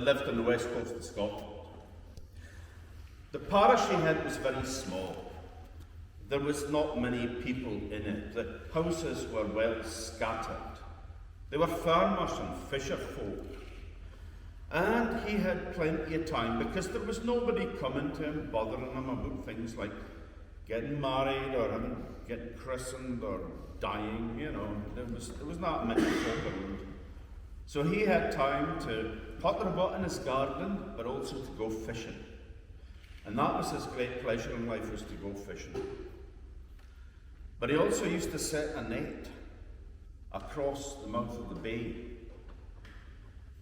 lived on the west coast of Scotland. The parish he had was very small. There was not many people in it. The houses were well scattered. They were farmers and fisher folk. And he had plenty of time because there was nobody coming to him, bothering him about things like getting married or getting christened or dying, There was not many folk around. So he had time to potter about in his garden, but also to go fishing. And that was his great pleasure in life, was to go fishing. But he also used to set a net across the mouth of the bay.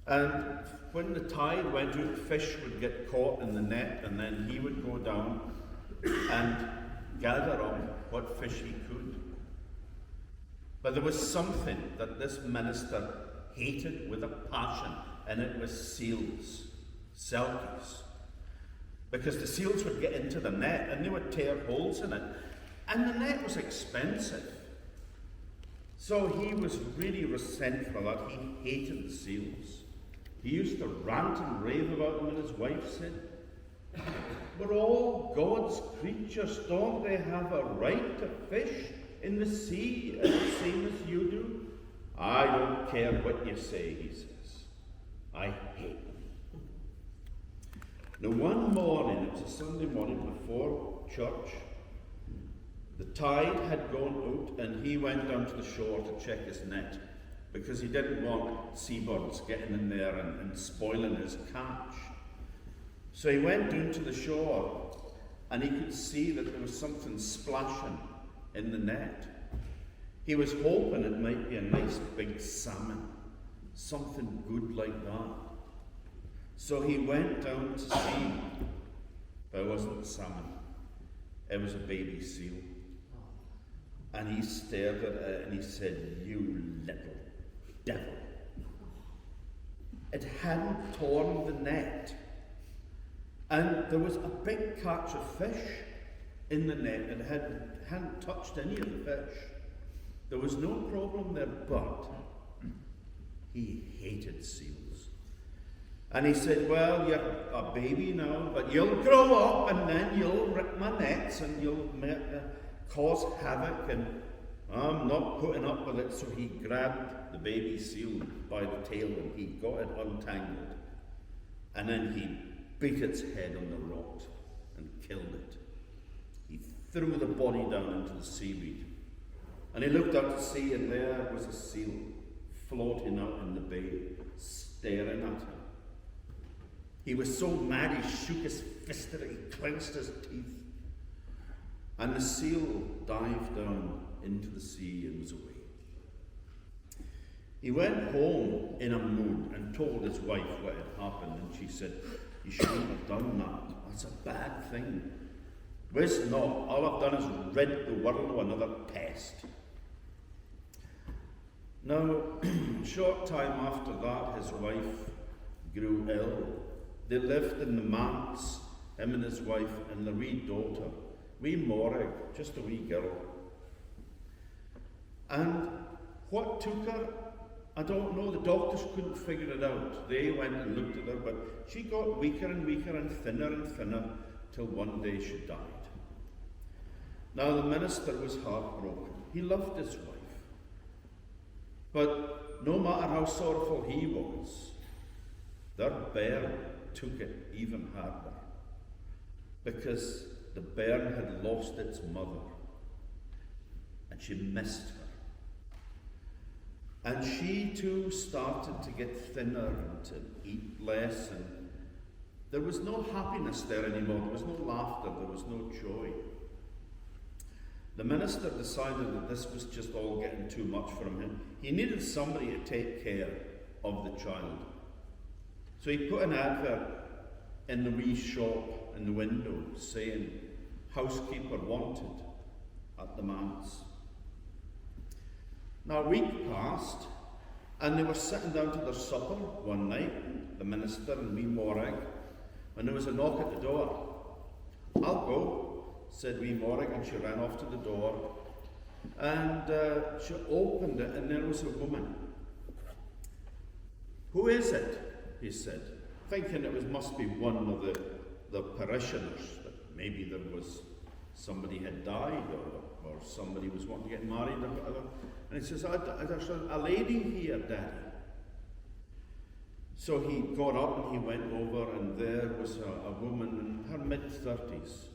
And when the tide went out, fish would get caught in the net, and then he would go down and gather up what fish he could. But there was something that this minister hated with a passion, and it was seals, selkies. Because the seals would get into the net and they would tear holes in it. And the net was expensive. So he was really resentful that he hated the seals. He used to rant and rave about them, and his wife said, "We're all God's creatures. Don't they have a right to fish in the sea the same as you do?" "I don't care what you say," he says. "I hate them." Now one morning, it was a Sunday morning before church, the tide had gone out and he went down to the shore to check his net because he didn't want seabirds getting in there and spoiling his catch. So he went down to the shore and he could see that there was something splashing in the net. He was hoping it might be a nice big salmon, something good like that. So he went down to see, but it wasn't salmon. It was a baby seal. And he stared at it and he said, "You little devil." It hadn't torn the net. And there was a big catch of fish in the net and hadn't touched any of the fish. There was no problem there, but he hated seals. And he said, "Well, you're a baby now, but you'll grow up and then you'll rip my nets and you'll cause havoc, and I'm not putting up with it." So he grabbed the baby seal by the tail and he got it untangled. And then he beat its head on the rocks and killed it. He threw the body down into the seaweed. And he looked out to sea, and there was a seal floating out in the bay, staring at him. He was so mad he shook his fist at it, he clenched his teeth. And the seal dived down into the sea and was away. He went home in a mood and told his wife what had happened, and she said, "You shouldn't have done that. That's a bad thing. Wis not, all I've done is rid the world of another pest." Now, a short time after that, his wife grew ill. They lived in the manse, him and his wife, and the wee daughter, wee Marwick, just a wee girl. And what took her, I don't know. The doctors couldn't figure it out. They went and looked at her, but she got weaker and weaker and thinner till one day she died. Now the minister was heartbroken. He loved his wife. But no matter how sorrowful he was, their bairn took it even harder, because the bairn had lost its mother and she missed her. And she too started to get thinner and to eat less, and there was no happiness there anymore. There was no laughter, there was no joy. The minister decided that this was just all getting too much for him. He needed somebody to take care of the child. So he put an advert in the wee shop in the window saying, "Housekeeper wanted," at the manse. Now a week passed, and they were sitting down to their supper one night, the minister and wee Marwick, when there was a knock at the door. "I'll go," said wee Marwick, and she ran off to the door. And she opened it, and there was a woman. "Who is it?" he said. thinking must be one of the parishioners, that maybe there was somebody had died or somebody was wanting to get married or whatever. And he says, there's a lady here, Daddy. So he got up and he went over, and there was a woman in her mid-30s.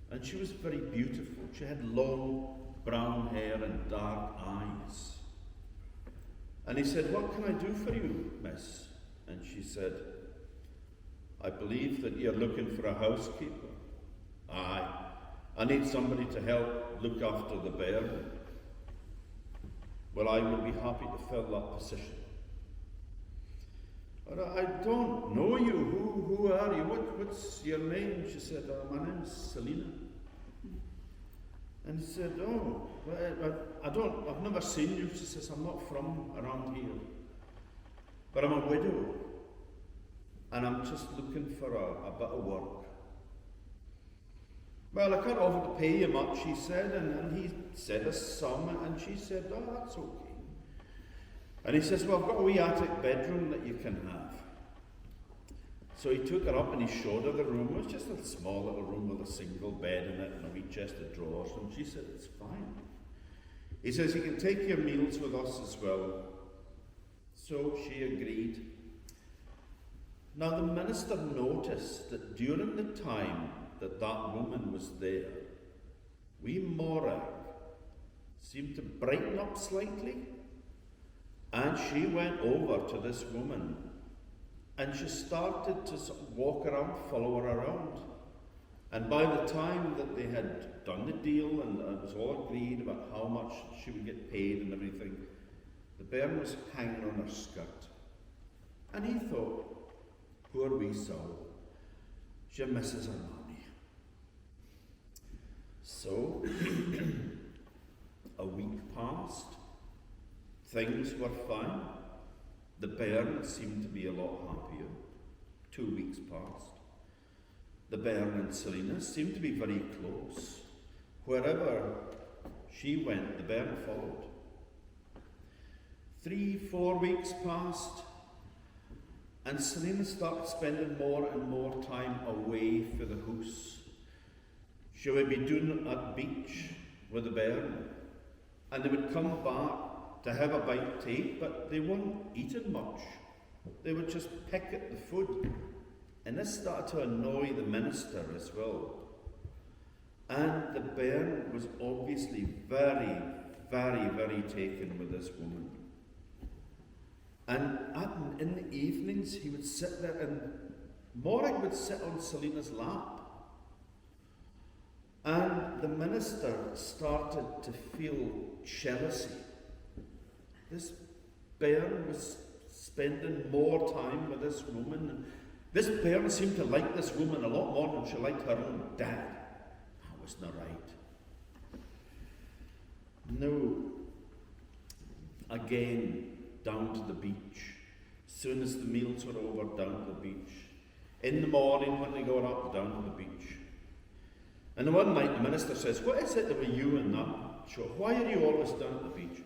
And she was very beautiful. She had long brown hair and dark eyes. And he said, "What can I do for you, miss?" And she said, "I believe that you're looking for a housekeeper." "Aye, I need somebody to help look after the bairn." "Well, I would be happy to fill that position." "But I don't know you. Who are you? What's your name?" She said, "My name's Selina." And he said, "Oh, well, I've never seen you." She says, "I'm not from around here, but I'm a widow, and I'm just looking for a bit of work." "Well, I can't offer to pay you much," he said, and he said a sum, and she said, "Oh, that's okay." And he says, "Well, I've got a wee attic bedroom that you can have." So he took her up and he showed her the room. It was just a small little room with a single bed in it and a wee chest of drawers, and she said, "It's fine." He says, "You can take your meals with us as well." So she agreed. Now the minister noticed that during the time that woman was there, wee Marwick seemed to brighten up slightly, and she went over to this woman and she started to sort of walk around, follow her around. And by the time that they had done the deal and it was all agreed about how much she would get paid and everything, the bairn was hanging on her skirt. And he thought, poor wee soul, she misses her mommy. So, a week passed. Things were fine. The bairn seemed to be a lot happier. 2 weeks passed. The bairn and Selina seemed to be very close. Wherever she went, the bairn followed. 3-4 weeks passed, and Selina started spending more and more time away from the house. She would be doing it at the beach with the bairn, and they would come back to have a bite to eat, but they weren't eating much. They would just pick at the food. And this started to annoy the minister as well. And the bairn was obviously very, very, very taken with this woman. And in the evenings, he would sit there, and Marwick would sit on Selina's lap. And the minister started to feel jealousy. This bairn was spending more time with this woman, and this bairn seemed to like this woman a lot more than she liked her own dad. That was not right. No. Again, down to the beach. As soon as the meals were over, down to the beach. In the morning when they got up, down to the beach. And one night the minister says, "What is it with you and that? Sure, why are you always down at the beach?"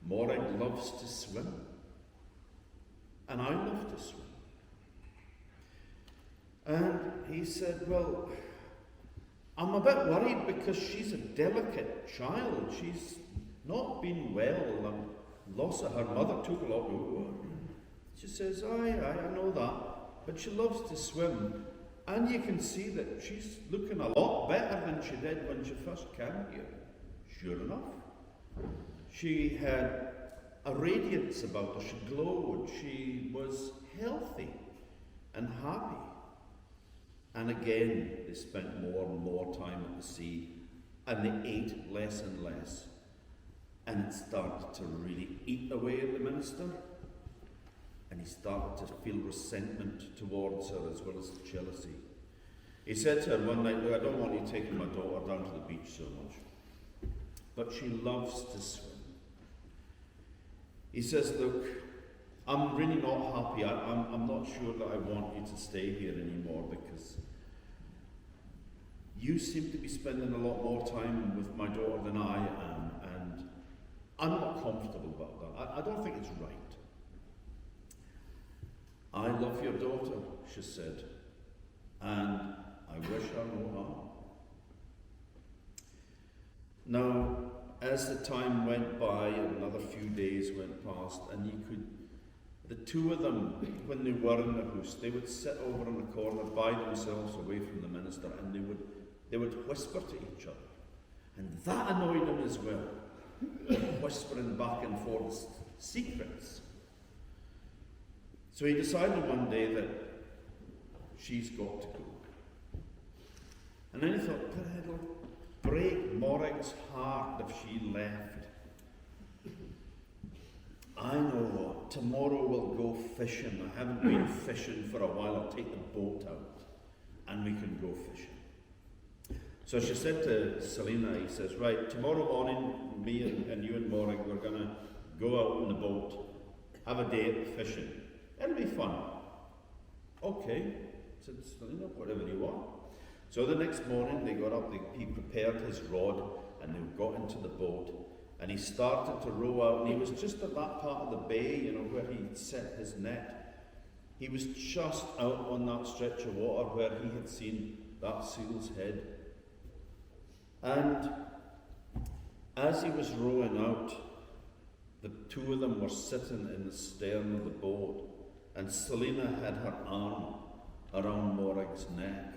"Marwick loves to swim, and I love to swim." And he said, "Well, I'm a bit worried because she's a delicate child. She's not been well, and loss of her mother took a lot over her." She says, aye, I know that, but she loves to swim, and you can see that she's looking a lot better than she did when she first came here." Sure enough. She had a radiance about her, she glowed, she was healthy and happy. And again, they spent more and more time at the sea, and they ate less and less. And it started to really eat away at the minister, and he started to feel resentment towards her as well as jealousy. He said to her one night, "Look, I don't want you taking my daughter down to the beach so much, but she loves to swim." He says, "Look, I'm really not happy. I'm not sure that I want you to stay here anymore because you seem to be spending a lot more time with my daughter than I am, and I'm not comfortable about that. I don't think it's right. I love your daughter, she said, and I wish her no harm. Now, as the time went by, another few days went past, and the two of them, when they were in the house, they would sit over in a corner by themselves away from the minister, and they would whisper to each other. And that annoyed him as well, whispering back and forth secrets. So he decided one day that she's got to go. And then he thought, it'll break Marwick's heart if she left. I know what, tomorrow we'll go fishing. I haven't been fishing for a while. I'll take the boat out and we can go fishing. So she said to Selina, he says, right, tomorrow morning, me and you and Marwick, we're going to go out in the boat, have a day at fishing. It'll be fun. Okay, said Selina, whatever you want. So the next morning they got up, he prepared his rod, and they got into the boat, and he started to row out, and he was just at that part of the bay, where he'd set his net. He was just out on that stretch of water where he had seen that seal's head. And as he was rowing out, the two of them were sitting in the stern of the boat, and Selina had her arm around Marwick's neck,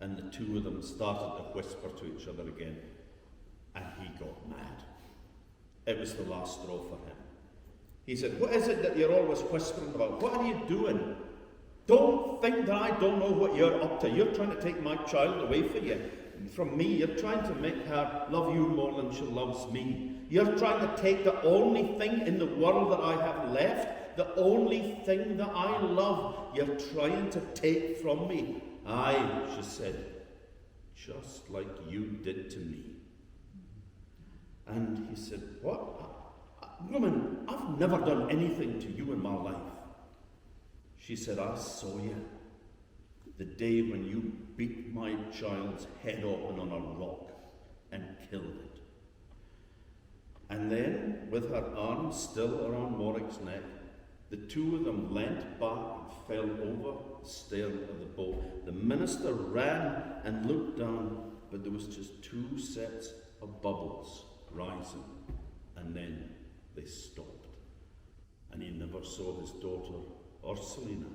and the two of them started to whisper to each other again, and he got mad. It was the last straw for him. He said, what is it that you're always whispering about? What are you doing? Don't think that I don't know what you're up to. You're trying to take my child away from me. You're trying to make her love you more than she loves me. You're trying to take the only thing in the world that I have left, the only thing that I love, you're trying to take from me. Aye, she said, just like you did to me. And he said, what? Woman, I've never done anything to you in my life. She said, I saw you the day when you beat my child's head open on a rock and killed it. And then, with her arms still around Marwick's neck, the two of them leant back and fell over the stern of the boat. The minister ran and looked down, but there was just two sets of bubbles rising, and then they stopped. And he never saw his daughter or Selina